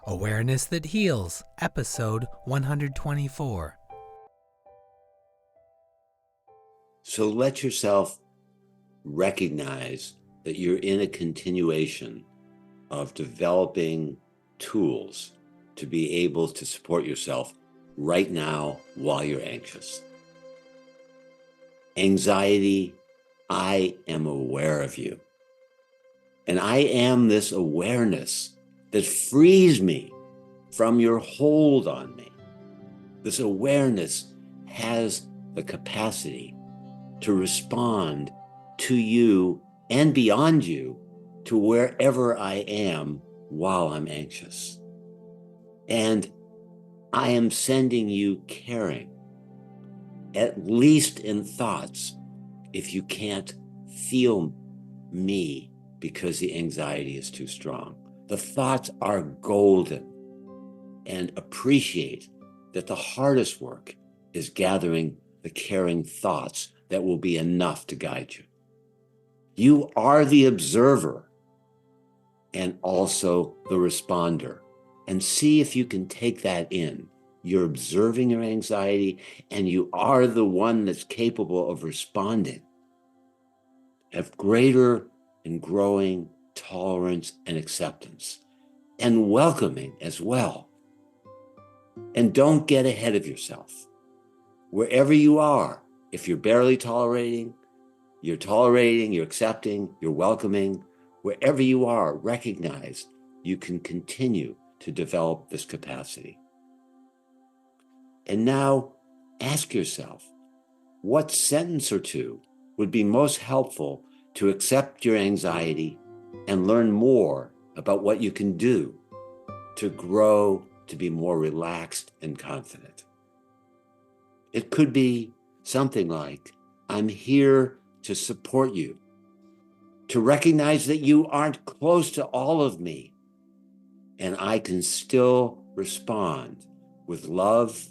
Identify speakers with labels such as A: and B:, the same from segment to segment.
A: Awareness That Heals, episode 124.
B: So let yourself recognize that you're in a continuation of developing tools to be able to support yourself right now while you're anxious. Anxiety, I am aware of you. And I am this awareness that frees me from your hold on me. This awareness has the capacity to respond to you and beyond you to wherever I am while I'm anxious. And I am sending you caring, at least in thoughts, if you can't feel me because the anxiety is too strong. The thoughts are golden, and appreciate that the hardest work is gathering the caring thoughts that will be enough to guide you. You are the observer and also the responder. And see if you can take that in. You're observing your anxiety and you are the one that's capable of responding. Have greater and growing tolerance and acceptance and welcoming as well. And don't get ahead of yourself. Wherever you are, if you're barely tolerating, you're accepting, you're welcoming, wherever you are, recognize you can continue to develop this capacity. And now ask yourself, what sentence or two would be most helpful to accept your anxiety and learn more about what you can do to grow to be more relaxed and confident? It could be something like, I'm here to support you, to recognize that you aren't close to all of me, and I can still respond with love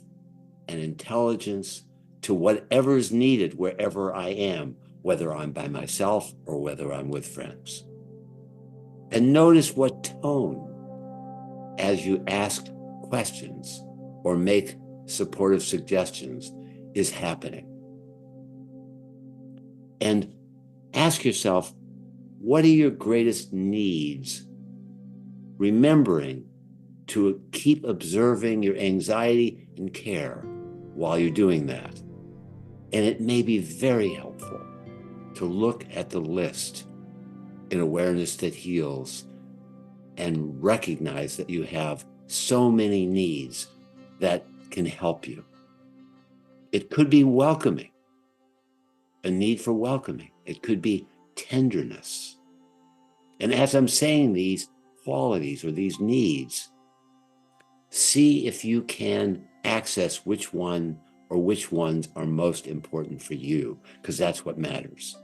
B: and intelligence to whatever is needed wherever I am, whether I'm by myself or whether I'm with friends. And notice what tone as you ask questions or make supportive suggestions is happening. And ask yourself, what are your greatest needs? Remembering to keep observing your anxiety and care while you're doing that. And it may be very helpful to look at the list in Awareness That Heals and recognize that you have so many needs that can help you. It could be welcoming, a need for welcoming. It could be tenderness. And as I'm saying these qualities or these needs, see if you can access which one or which ones are most important for you, because that's what matters.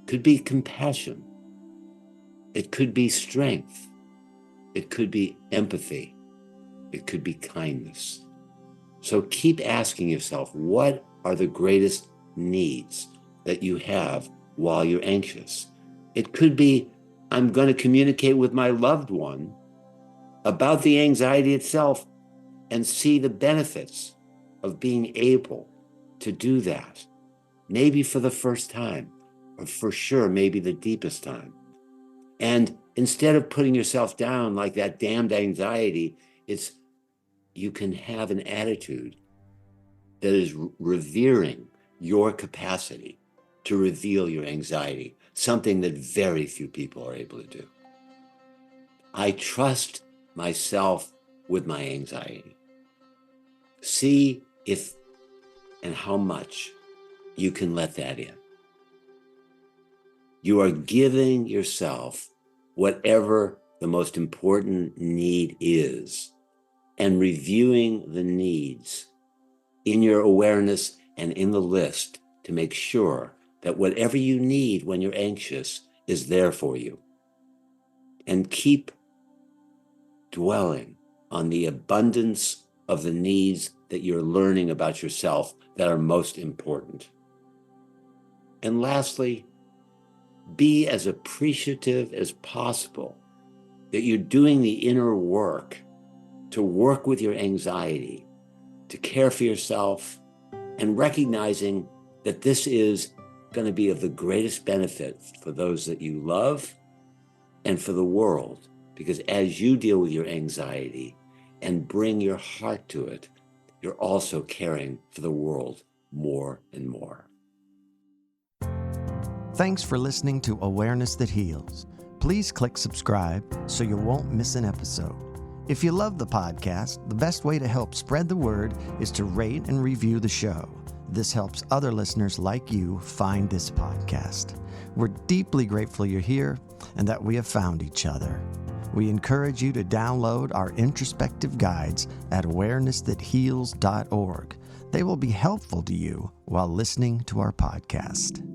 B: Could be compassion. It could be strength. It could be empathy. It could be kindness. So keep asking yourself, what are the greatest needs that you have while you're anxious? It could be, I'm going to communicate with my loved one about the anxiety itself and see the benefits of being able to do that, maybe for the first time, or for sure, maybe the deepest time. And instead of putting yourself down like that damned anxiety, you can have an attitude that is revering your capacity to reveal your anxiety, something that very few people are able to do. I trust myself with my anxiety. See if and how much you can let that in. You are giving yourself whatever the most important need is and reviewing the needs in your awareness and in the list to make sure that whatever you need when you're anxious is there for you. And keep dwelling on the abundance of the needs that you're learning about yourself that are most important. And lastly, be as appreciative as possible that you're doing the inner work to work with your anxiety, to care for yourself, and recognizing that this is going to be of the greatest benefit for those that you love and for the world. Because as you deal with your anxiety and bring your heart to it, you're also caring for the world more and more.
C: Thanks for listening to Awareness That Heals. Please click subscribe so you won't miss an episode. If you love the podcast, the best way to help spread the word is to rate and review the show. This helps other listeners like you find this podcast. We're deeply grateful you're here and that we have found each other. We encourage you to download our introspective guides at awareness-that-heals.org. They will be helpful to you while listening to our podcast.